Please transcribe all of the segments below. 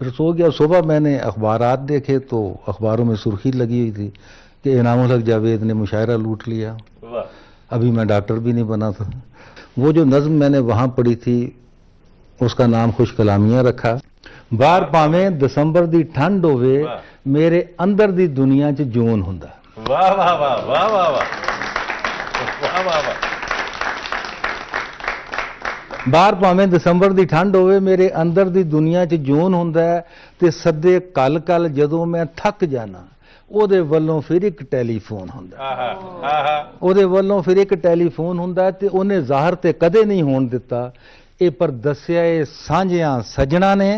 پھر سو گیا. صبح میں نے اخبارات دیکھے تو اخباروں میں سرخی لگی ہوئی تھی کہ انعام الحق جاوید نے مشاعرہ لوٹ لیا. واہ. ابھی میں ڈاکٹر بھی نہیں بنا تھا. وہ جو نظم میں نے وہاں پڑھی تھی اس کا نام خوش کلامیاں رکھا. بار پاویں دسمبر دی ٹھنڈ ہوے میرے اندر دی دنیا چ جون ہوندا. واہ واہ واہ واہ واہ واہ واہ واہ واہ. بار پاویں دسمبر دی ٹھنڈ ہوے میرے اندر دی دنیا چ جون ہوندا ہے تے سدے کل کل جدوں میں تھک جانا او دے ولوں پھر ایک ٹیلی فون ہوندا ہے. آہا آہا. او دے ولوں پھر ایک ٹیلی فون ہوندا ہے تے اونے ظاہر تے کدے نہیں ہون دتا. اے پر دسیا اے سانجیاں سجنا نے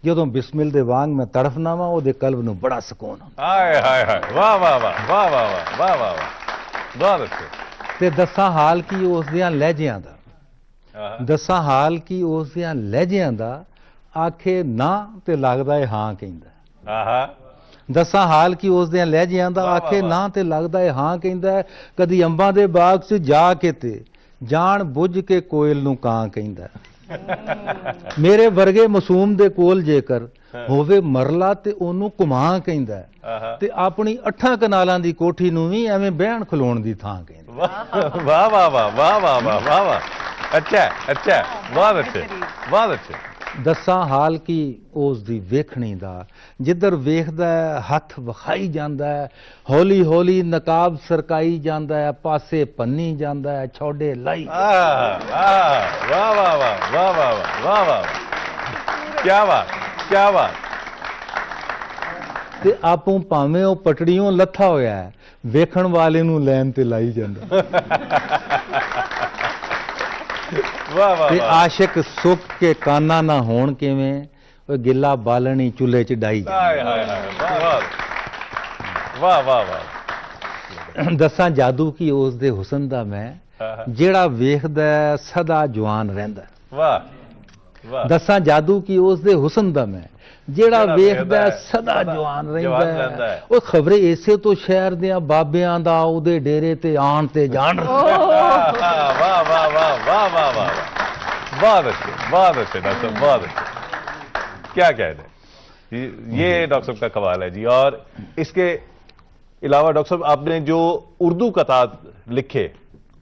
جدوں بسمل دے وانگ میں تڑفنا وا او دے قلب نو بڑا سکون ہوندا. ہائے ہائے ہائے. واہ واہ واہ واہ واہ واہ واہ واہ واہ. بہت اچھے. تے دساں حال کی اس دیاں لہجیاں دا. آہا. دساں حال کی اس دیاں لہجیاں دا آکھے نا تے لگدا اے ہاں کہندا. آہا. دساں حال کی اس دیاں لہجیاں دا واہ آکھے واہ نا تے لگدا اے ہاں کہندا ہے. کدی انباں دے باغ 'ਚ جا کے تے جان بجھ کے کوئل نوں کاں کہندا ہے. میرے ورگے معصوم دے کول جے کر ہووے مرلا تے اونوں کماں کہندا ہے. آہا. تے اپنی 8 کنالاں دی کوٹھی نوں وی ایویں بہن کھلون دی تھاں کہندا. واہ واہ واہ واہ واہ واہ واہ واہ. اچھا ہے, اچھا ہے. بہت اچھے بہت اچھے. دساں حال کی اس دی ویکھنی دا جدھر ویکھدا ہے ہتھ وکھائی جاندا ہے. ہولی ہولی نقاب سرکائی جاندا ہے. پاسے پنی جاندا ہے. چھوڑے لائی واہ واہ واہ واہ واہ واہ واہ واہ. کیا بات کیا بات. تے آپوں پاویں او پٹڑیوں لتھا ہویا ہے ویکھن والے نوں لین تے لائی جاندا. واہ واہ تے واہ. عاشق سکھ کے کانا نہ ہون کیویں او گلا بالنی چولہے 'ਚ ڈائی جاندا. ہائے ہائے ہائے. واہ واہ واہ واہ. دساں جادو کی اس دے حسن دا میں جیڑا ویکھدا ہے سدا جوان رہندا. واہ واہ. دساں جادو کی اس دے حسن دا میں جیڑا ویکھدا ہے سدا جوان رہندا رہندا ہے. ہے. او خبرے ایسے تو شہر دیاں بابیاں دا او دے ڈیرے تے آن تے جان. واہ واہ واہ واہ واہ واہ واہ. بہت اچھے بہت اچھے ڈاکٹر صاحب بہت اچھے. کیا کہہ دیں. یہ ڈاکٹر صاحب کا قوال ہے جی. اور اس کے علاوہ ڈاکٹر صاحب آپ نے جو اردو قطعات لکھے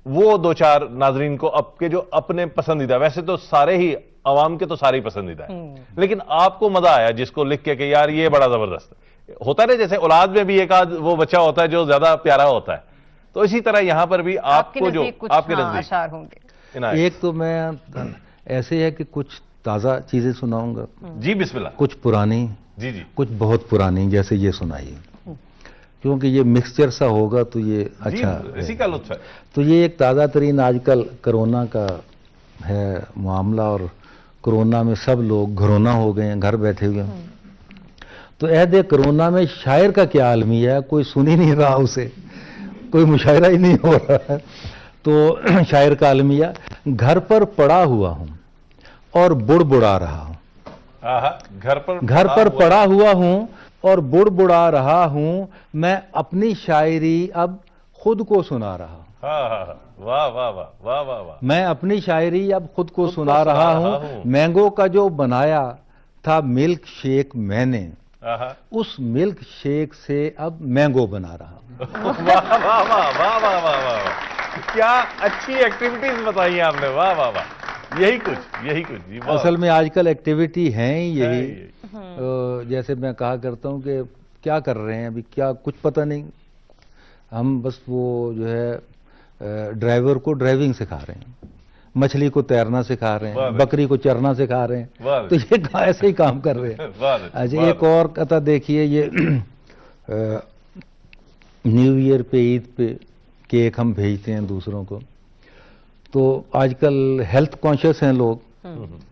وہ دو چار ناظرین کو آپ کے جو اپنے پسندیدہ, ویسے تو سارے ہی عوام کے تو سارے ہی پسندیدہ ہیں, لیکن آپ کو مزہ آیا جس کو لکھ کے کہ یار یہ بڑا زبردست ہے. ہوتا ہے جیسے اولاد میں بھی ایک آدھ وہ بچہ ہوتا ہے جو زیادہ پیارا ہوتا ہے, تو اسی طرح یہاں پر بھی آپ کو جو آپ کے نزدیک اشعار ہوں گے. ایک تو میں ایسے ہے کہ کچھ تازہ چیزیں سناؤں گا. جی بسم اللہ. کچھ پرانی, جی جی. کچھ بہت پرانی جیسے یہ سنائی, کیونکہ یہ مکسچر سا ہوگا تو یہ اچھا اسی کا لطف ہے. تو یہ ایک تازہ ترین آج کل کرونا کا ہے معاملہ, اور کرونا میں سب لوگ گھرونا ہو گئے ہیں, گھر بیٹھے ہوئے ہیں. تو عہد کرونا میں شاعر کا کیا عالمیہ ہے, کوئی سن ہی نہیں رہا اسے, کوئی مشاعرہ ہی نہیں ہو رہا ہے. تو شاعر کا عالمیہ, گھر پر پڑا ہوا ہوں اور بڑبڑا رہا ہوں. گھر پر پڑا ہوا ہوں اور بڑبڑا رہا ہوں, میں اپنی شاعری اب خود کو سنا رہا ہوں. واہ واہ واہ واہ واہ واہ. میں اپنی شاعری اب خود کو سنا رہا ہوں. مینگو کا جو بنایا تھا ملک شیک میں نے, اس ملک شیک سے اب مینگو بنا رہا ہوں. واہ واہ واہ واہ واہ واہ واہ. کیا اچھی ایکٹیویٹیز بتائی آپ نے. واہ واہ واہ. یہی کچھ اصل میں آج کل ایکٹیویٹی ہیں یہی. جیسے میں کہا کرتا ہوں کہ کیا کر رہے ہیں ابھی, کیا کچھ پتہ نہیں, ہم بس وہ جو ہے ڈرائیور کو ڈرائیونگ سکھا رہے ہیں, مچھلی کو تیرنا سکھا رہے ہیں, بکری کو چرنا سکھا رہے ہیں, تو یہ ایسے ہی کام کر رہے ہیں. اچھا ایک اور قطع دیکھیے, یہ نیو ایئر پہ عید پہ کیک ہم بھیجتے ہیں دوسروں کو, تو آج کل ہیلتھ کانشیس ہیں لوگ,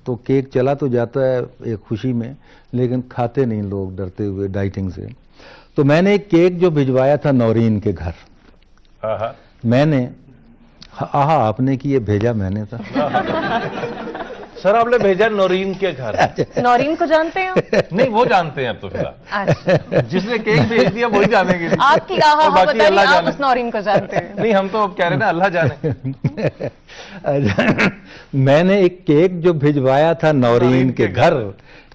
تو کیک چلا تو جاتا ہے ایک خوشی میں, لیکن کھاتے نہیں لوگ ڈرتے ہوئے ڈائٹنگ سے. تو میں نے ایک کیک جو بھجوایا تھا نورین کے گھر, میں نے آپ نے کی, یہ بھیجا میں نے تھا. سر آپ نے بھیجا نورین کے گھر. نورین کو جانتے ہیں؟ نہیں وہ جانتے ہیں اب تو فی الحال, جس نے کیک بھیج دیا وہی جانیں گے. آپ کی باقی اللہ جانے, آپ اس نورین کو جانتے ہیں. نہیں ہم تو کہہ رہے ہیں اللہ جانے. میں نے ایک کیک جو بھجوایا تھا نورین کے گھر,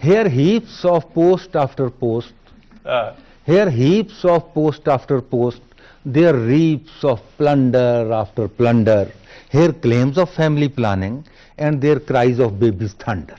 Here heaps of post after post, here heaps of post after post, there reaps of plunder after plunder, here claims of family planning and there cries of baby's thunder.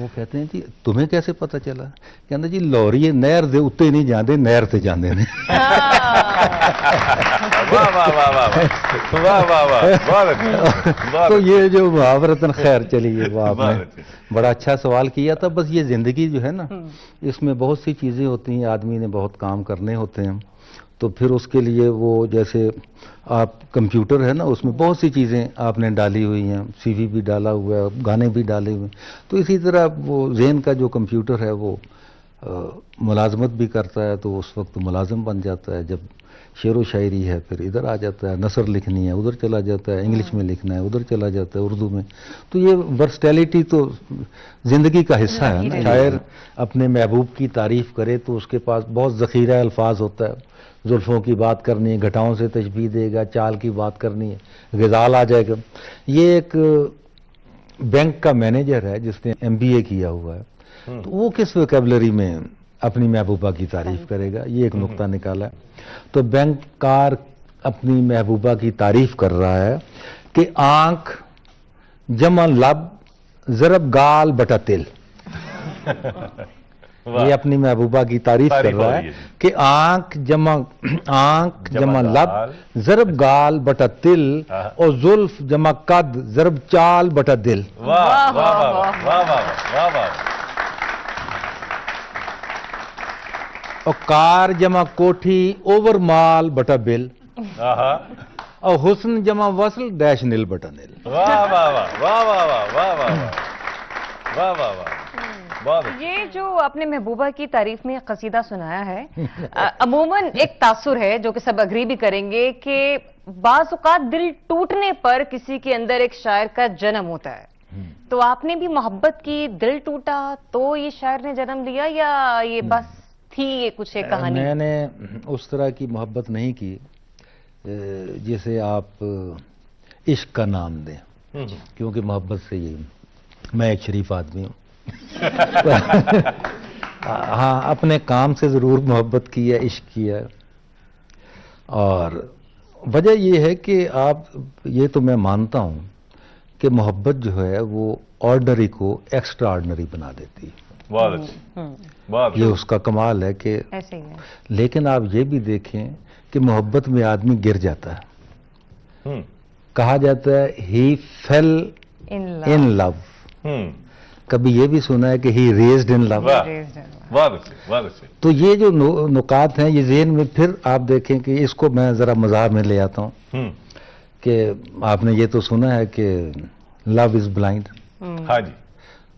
وہ کہتے ہیں جی تمہیں کیسے پتہ چلا؟ کہنا جی لوریے نہر دے اتنے نہیں جاندے نہر تے جاندے نے. واہ واہ واہ واہ واہ واہ واہ بہت اچھا. تو یہ جو محاورتاً خیر چلی ہے وہ آپ نے بڑا اچھا سوال کیا تھا. بس یہ زندگی جو ہے نا اس میں بہت سی چیزیں ہوتی ہیں, آدمی نے بہت کام کرنے ہوتے ہیں, تو پھر اس کے لیے وہ جیسے آپ کمپیوٹر ہے نا اس میں بہت سی چیزیں آپ نے ڈالی ہوئی ہیں, سی وی بھی ڈالا ہوا ہے, گانے بھی ڈالے ہوئے ہیں, تو اسی طرح وہ ذہن کا جو کمپیوٹر ہے وہ ملازمت بھی کرتا ہے, تو اس وقت ملازم بن جاتا ہے. جب شعر و شاعری ہے پھر ادھر آ جاتا ہے, نثر لکھنی ہے ادھر چلا جاتا ہے, انگلش میں لکھنا ہے ادھر چلا جاتا ہے, اردو میں. تو یہ ورسٹیلٹی تو زندگی کا حصہ ہے نا. شاعر اپنے محبوب کی تعریف کرے تو اس کے پاس بہت ذخیرہ الفاظ ہوتا ہے. زلفوں کی بات کرنی ہے, گھٹاؤں سے تشبیہ دے گا, چال کی بات کرنی ہے, غزال آ جائے گا. یہ ایک بینک کا مینیجر ہے جس نے MBA کیا ہوا ہے, تو وہ کس ویکیبلری میں اپنی محبوبہ کی تعریف کرے گا؟ یہ ایک نقطہ نکالا ہے. تو بینک کار اپنی محبوبہ کی تعریف کر رہا ہے کہ آنکھ جمع لب ضرب گال بٹا تل. یہ اپنی محبوبہ کی تعریف کر رہا ہے کہ آنکھ جمع لب ضرب گال بٹا تل اور زلف جمع قد ضرب چال بٹا دل. واہ واہ واہ واہ واہ واہ. اور کار جمع کوٹھی اوور مال بٹا بل اور حسن جمع وصل ڈیش نل بٹا نل. واہ واہ واہ واہ واہ واہ واہ واہ واہ واہ واہ. یہ جو آپ نے محبوبہ کی تعریف میں قصیدہ سنایا ہے عموماً ایک تاثر ہے جو کہ سب اگری بھی کریں گے کہ بعض اوقات دل ٹوٹنے پر کسی کے اندر ایک شاعر کا جنم ہوتا ہے. تو آپ نے بھی محبت کی, دل ٹوٹا تو یہ شاعر نے جنم لیا یا یہ بس تھی یہ کچھ ایک کہانی؟ میں نے اس طرح کی محبت نہیں کی جسے آپ عشق کا نام دیں, کیونکہ محبت سے یہ میں ایک شریف آدمی ہوں. ہاں اپنے کام سے ضرور محبت کی ہے, عشق کیا ہے. اور وجہ یہ ہے کہ آپ یہ تو میں مانتا ہوں کہ محبت جو ہے وہ آرڈنری کو ایکسٹرا آرڈنری بنا دیتی ہے. بہت اچھی بات. یہ اس کا کمال ہے کہ ایسے ہی ہے. لیکن آپ یہ بھی دیکھیں کہ محبت میں آدمی گر جاتا ہے. کہا جاتا ہے ہی فیل ان لو. کبھی یہ بھی سنا ہے کہ ہی ریزڈ ان لو. تو یہ جو نکات ہیں یہ ذہن میں پھر آپ دیکھیں کہ اس کو میں ذرا مزاح میں لے آتا ہوں کہ آپ نے یہ تو سنا ہے کہ لو از بلائنڈ. ہاں جی.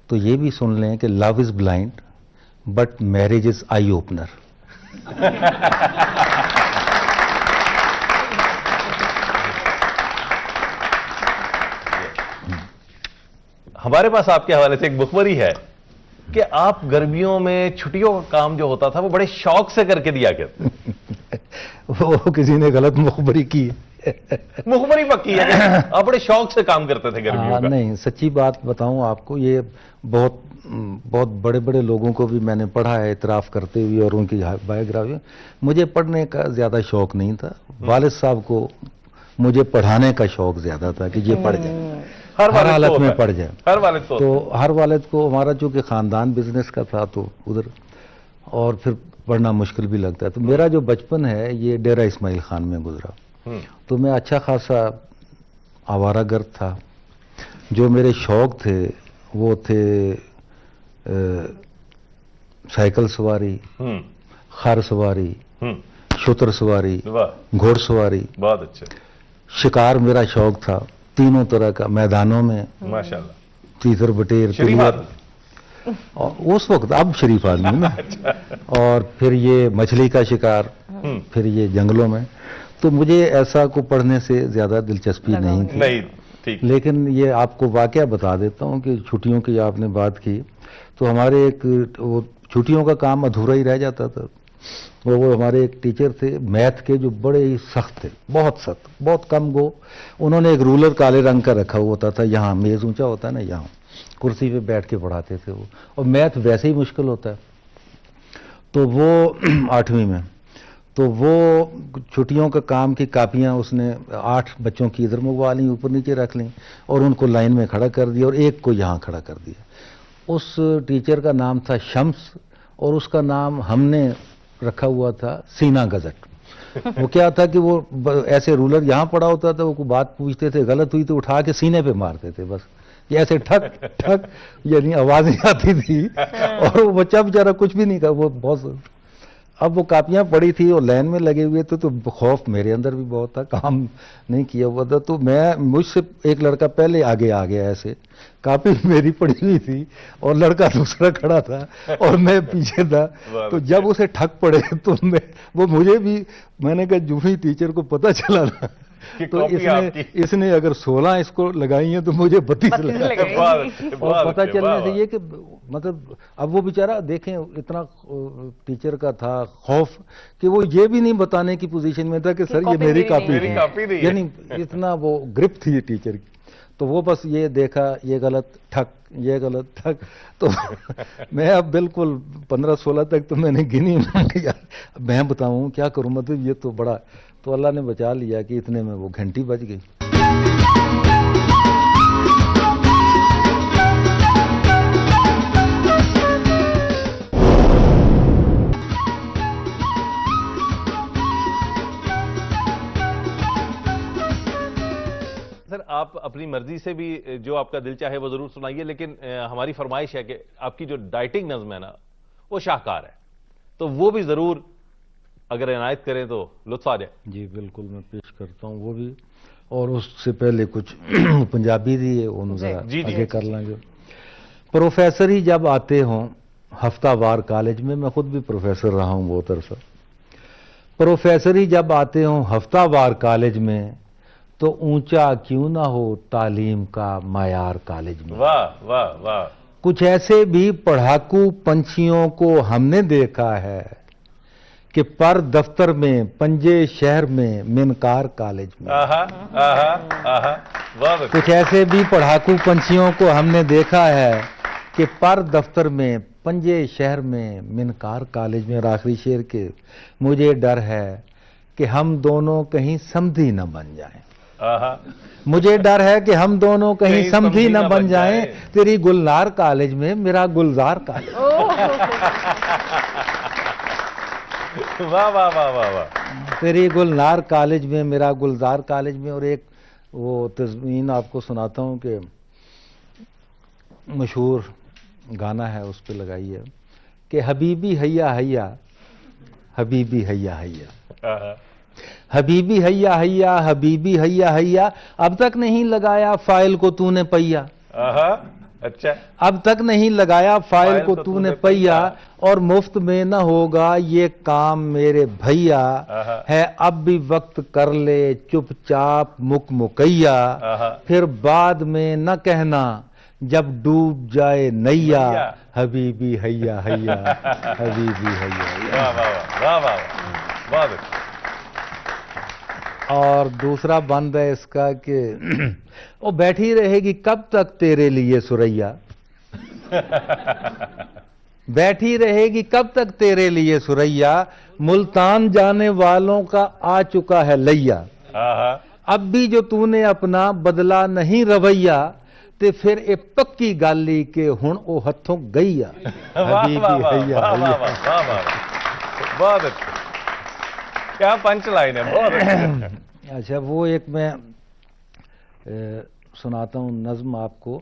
تو یہ بھی سن لیں کہ love is blind but marriage is eye opener. ہمارے پاس آپ کے حوالے سے ایک مخبری ہے کہ آپ گرمیوں میں چھٹیوں کا کام جو ہوتا تھا وہ بڑے شوق سے کر کے دیا کرتے. وہ کسی نے غلط مخبری کی. مخبری پکی ہے کہ آپ بڑے شوق سے کام کرتے تھے گرمیوں کا. نہیں, سچی بات بتاؤں آپ کو, یہ بہت بڑے بڑے لوگوں کو بھی میں نے پڑھا ہے اعتراف کرتے ہوئے اور ان کی بایوگرافی. مجھے پڑھنے کا زیادہ شوق نہیں تھا. والد صاحب کو مجھے پڑھانے کا شوق زیادہ تھا کہ یہ پڑھ جائے, ہر حالت میں پڑھ جائے. ہر والد تو ہر والد کو, ہمارا چونکہ خاندان بزنس کا تھا تو ادھر اور پھر پڑھنا مشکل بھی لگتا ہے. تو میرا جو بچپن ہے یہ ڈیرہ اسماعیل خان میں گزرا. تو میں اچھا خاصا آوارہ گرد تھا. جو میرے شوق تھے وہ تھے سائیکل سواری, خر سواری, شتر سواری, گھوڑ سواری. بہت اچھا. شکار میرا شوق تھا تینوں طرح کا, میدانوں میں ماشاءاللہ. تیتر بٹیر اور اس وقت اب شریف آدمی نا. اور پھر یہ مچھلی کا شکار, پھر یہ جنگلوں میں. تو مجھے ایسا کو پڑھنے سے زیادہ دلچسپی نہیں تھی. لیکن یہ آپ کو واقعہ بتا دیتا ہوں کہ چھٹیوں کی آپ نے بات کی تو ہمارے ایک چھٹیوں کا کام ادھورا ہی رہ جاتا تھا. وہ ہمارے ایک ٹیچر تھے میتھ کے جو بڑے ہی سخت تھے, بہت سخت, بہت کم گو. انہوں نے ایک رولر کالے رنگ کا رکھا ہوا ہوتا تھا, یہاں میز اونچا ہوتا ہے نا, یہاں کرسی پہ بیٹھ کے پڑھاتے تھے وہ. اور میتھ ویسے ہی مشکل ہوتا ہے. تو وہ 8ویں میں تو وہ چھٹیوں کا کام کی کاپیاں اس نے 8 بچوں کی ادھر منگوا لیں, اوپر نیچے رکھ لیں اور ان کو لائن میں کھڑا کر دیا اور ایک کو یہاں کھڑا کر دیا. اس ٹیچر کا نام تھا شمس اور اس کا نام ہم نے رکھا ہوا تھا سینا گزٹ. وہ کیا تھا کہ وہ ایسے رولر یہاں پڑا ہوتا تھا, وہ کوئی بات پوچھتے تھے, غلط ہوئی تو اٹھا کے سینے پہ مارتے تھے بس, یہ ایسے ٹھک ٹھک یعنی آوازیں آتی تھی اور وہ بچہ بیچارہ کچھ بھی نہیں تھا. وہ بہت, اب وہ کاپیاں پڑی تھی اور لائن میں لگے ہوئے تھے, تو خوف میرے اندر بھی بہت تھا, کام نہیں کیا ہوا تھا, تو مجھ سے ایک لڑکا پہلے آگے آ گیا, ایسے کاپی میری پڑی ہوئی تھی اور لڑکا دوسرا کھڑا تھا اور میں پیچھے تھا. تو جب اسے ٹھک پڑے تو وہ مجھے بھی, میں نے کہا جو ہی ٹیچر کو پتہ چلا نا, تو اس نے اگر 16 اس کو لگائی ہیں تو مجھے 32 لگائی. اور پتہ چلنے سے یہ کہ مطلب اب وہ بیچارہ دیکھیں اتنا ٹیچر کا تھا خوف کہ وہ یہ بھی نہیں بتانے کی پوزیشن میں تھا کہ سر یہ میری کاپی ہے, یعنی اتنا وہ گرپ تھی ٹیچر کی. تو وہ بس یہ دیکھا, یہ غلط ٹھک, یہ غلط ٹھک. تو میں اب بالکل 15-16 تک تو میں نے گنی, میں بتاؤں کیا کروں, مطلب یہ تو بڑا, تو اللہ نے بچا لیا کہ اتنے میں وہ گھنٹی بج گئی. سر آپ اپنی مرضی سے بھی جو آپ کا دل چاہے وہ ضرور سنائیے, لیکن ہماری فرمائش ہے کہ آپ کی جو ڈائٹنگ نظم ہے نا وہ شاہکار ہے, تو وہ بھی ضرور اگر عنایت کریں تو لطف آ جائے. جی بالکل میں پیش کرتا ہوں وہ بھی, اور اس سے پہلے کچھ پنجابی دی ہے وہ آگے کر لیں گے. پروفیسر ہی جب آتے ہوں ہفتہ وار کالج میں خود بھی پروفیسر رہا ہوں بہت عرصہ. پروفیسر ہی جب آتے ہوں ہفتہ وار کالج میں تو اونچا کیوں نہ ہو تعلیم کا معیار کالج میں. واہ واہ واہ. کچھ ایسے بھی پڑھاکو پنچھیوں کو ہم نے دیکھا ہے کہ پر دفتر میں پنجے شہر میں منکار کالج میں. کچھ ایسے بھی پڑھاکو پنچھیوں کو ہم نے دیکھا ہے کہ پر دفتر میں پنجے شہر میں منکار کالج میں. اور آخری شعر کے مجھے ڈر ہے کہ ہم دونوں کہیں سمدھی نہ بن جائیں. مجھے ڈر ہے کہ ہم دونوں کہیں سمدھی نہ بن جائیں, تیری گلنار کالج میں میرا گلزار کالج. واہ واہ واہ واہ واہ. تیری گلنار کالج میں میرا گلزار کالج میں. اور ایک وہ تضمین آپ کو سناتا ہوں کہ مشہور گانا ہے, اس پہ لگائی ہے کہ حبیبی حیا حیا حبیبی حیا حیا حبیبی حیا حیا حبیبی حیا حیا, اب تک نہیں لگایا فائل کو تو نے پیا. اچھا, اب تک نہیں لگایا فائل کو تو نے پیا, اور مفت میں نہ ہوگا یہ کام میرے بھیا, ہے اب بھی وقت کر لے چپ چاپ مکیا, پھر بعد میں نہ کہنا جب ڈوب جائے نیا, حبیبی حیا حیا حبیبی حیا حیا. اور دوسرا بند ہے اس کا کہ وہ بیٹھی رہے گی کب تک تیرے لیے سریا, بیٹھی رہے گی کب تک تیرے لیے سریا, ملتان جانے والوں کا آ چکا ہے لیا, اب بھی جو تو نے اپنا بدلا نہیں رویہ, تے پھر اے پکی گالی کے ہن او ہتھوں گئی. حبیبی حیا حیا. بہت اچھا, کیا پنچ لائن ہے, بہت اچھا. وہ ایک میں سناتا ہوں نظم آپ کو,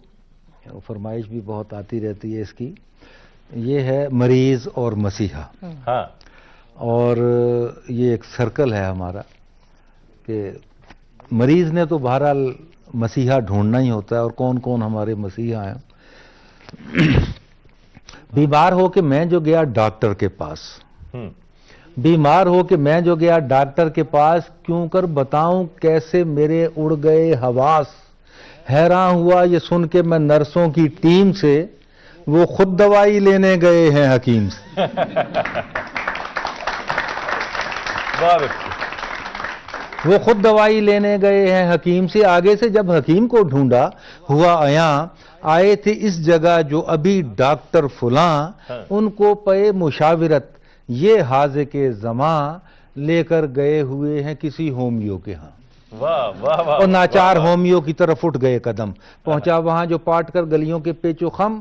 فرمائش بھی بہت آتی رہتی ہے اس کی. یہ ہے مریض اور مسیحا. ہاں, اور یہ ایک سرکل ہے ہمارا کہ مریض نے تو بہرحال مسیحا ڈھونڈنا ہی ہوتا ہے, اور کون کون ہمارے مسیحا ہیں. بیمار ہو کے میں جو گیا ڈاکٹر کے پاس, بیمار ہو کہ میں جو گیا ڈاکٹر کے پاس, کیوں کر بتاؤں کیسے میرے اڑ گئے حواس. حیران ہوا یہ سن کے میں نرسوں کی ٹیم سے, وہ خود دوائی لینے گئے ہیں حکیم سے. وہ خود دوائی لینے گئے ہیں حکیم سے. آگے سے جب حکیم کو ڈھونڈا ہوا عیاں, آئے تھے اس جگہ جو ابھی ڈاکٹر فلاں, ان کو پے مشاورت یہ حاضر کے زماں, لے کر گئے ہوئے ہیں کسی ہومیو کے ہاں. اور ناچار ہومیو کی طرف اٹھ گئے قدم, پہنچا وہاں جو پاٹ کر گلیوں کے پیچو خم,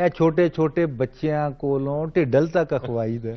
ਇਹ ਛੋਟੇ ਛੋਟੇ ਬੱਚਿਆਂ ਕੋਲੋਂ ਢਿੱਡਲ ਤੱਕ ਖਵਾਈਦਾ।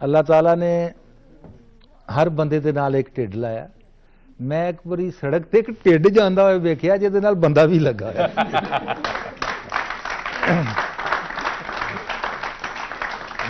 ਅੱਲਾਹ ਤਾਲਾ ਨੇ ਹਰ ਬੰਦੇ ਦੇ ਨਾਲ ਇੱਕ ਢਿੱਡ ਲਾਇਆ। ਮੈਂ ਇੱਕ ਵਾਰੀ ਸੜਕ ਤੇ ਇੱਕ ਢਿੱਡ ਜਾਂਦਾ ਹੋਇਆ ਵੇਖਿਆ ਜਿਹਦੇ ਨਾਲ ਬੰਦਾ ਵੀ ਲੱਗਾ ਹੋਇਆ।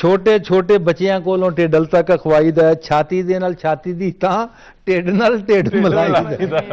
ਛੋਟੇ ਛੋਟੇ ਬੱਚਿਆਂ ਕੋਲੋਂ ਢਿੱਡਲ ਤੱਕ ਖਵਾਈਦਾ, ਛਾਤੀ ਦੇ ਨਾਲ ਛਾਤੀ ਦੀ ਤਾਂ ਢਿੱਡ ਨਾਲ ਢਿੱਡ ਮਿਲਾਈਦਾ।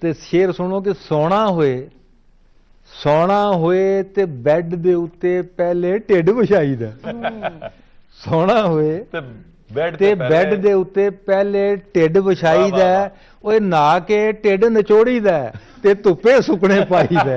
ਤੇ ਸ਼ੇਰ ਸੁਣੋ ਕਿ ਸੌਣਾ ਹੋਏ ਤੇ ਬੈੱਡ ਦੇ ਉੱਤੇ ਪਹਿਲੇ ਢਿੱਡ ਵਿਛਾਈਦਾ। ਸੌਣਾ ਹੋਏ ਤੇ ਬੈੱਡ ਤੇ ਬੈੱਡ ਦੇ ਉੱਤੇ ਪਹਿਲੇ ਢਿੱਡ ਵਿਛਾਈਦਾ, ਓਏ ਨਹਾ ਕੇ ਢਿੱਡ ਨਿਚੋੜੀਦਾ ਤੇ ਧੁੱਪੇ ਸੁੱਕਣੇ ਪਾਈਦਾ।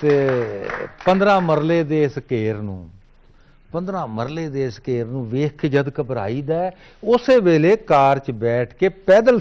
ਤੇ 15 ਮਰਲੇ ਦੇ ਇਸ ਘੇਰ ਨੂੰ 15 ਮਰਲੇ ਦੇ ਇਸ ਘੇਰ ਨੂੰ ਵੇਖ ਕੇ ਜਦ ਘਬਰਾਈਦਾ, ਉਸੇ ਵੇਲੇ ਕਾਰ 'ਚ ਬੈਠ ਕੇ ਪੈਦਲ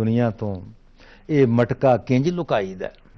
ਦੁਨੀਆ ਤੋਂ, ਇਹ ਮਟਕਾ ਕਿੰਜ ਲੁਕਾਈਦਾ,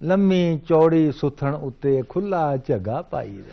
ਲੰਮੀ ਚੌੜੀ ਸੁਥਣ ਉੱਤੇ ਖੁੱਲਾ ਝੱਗਾ ਪਾਈਦਾ।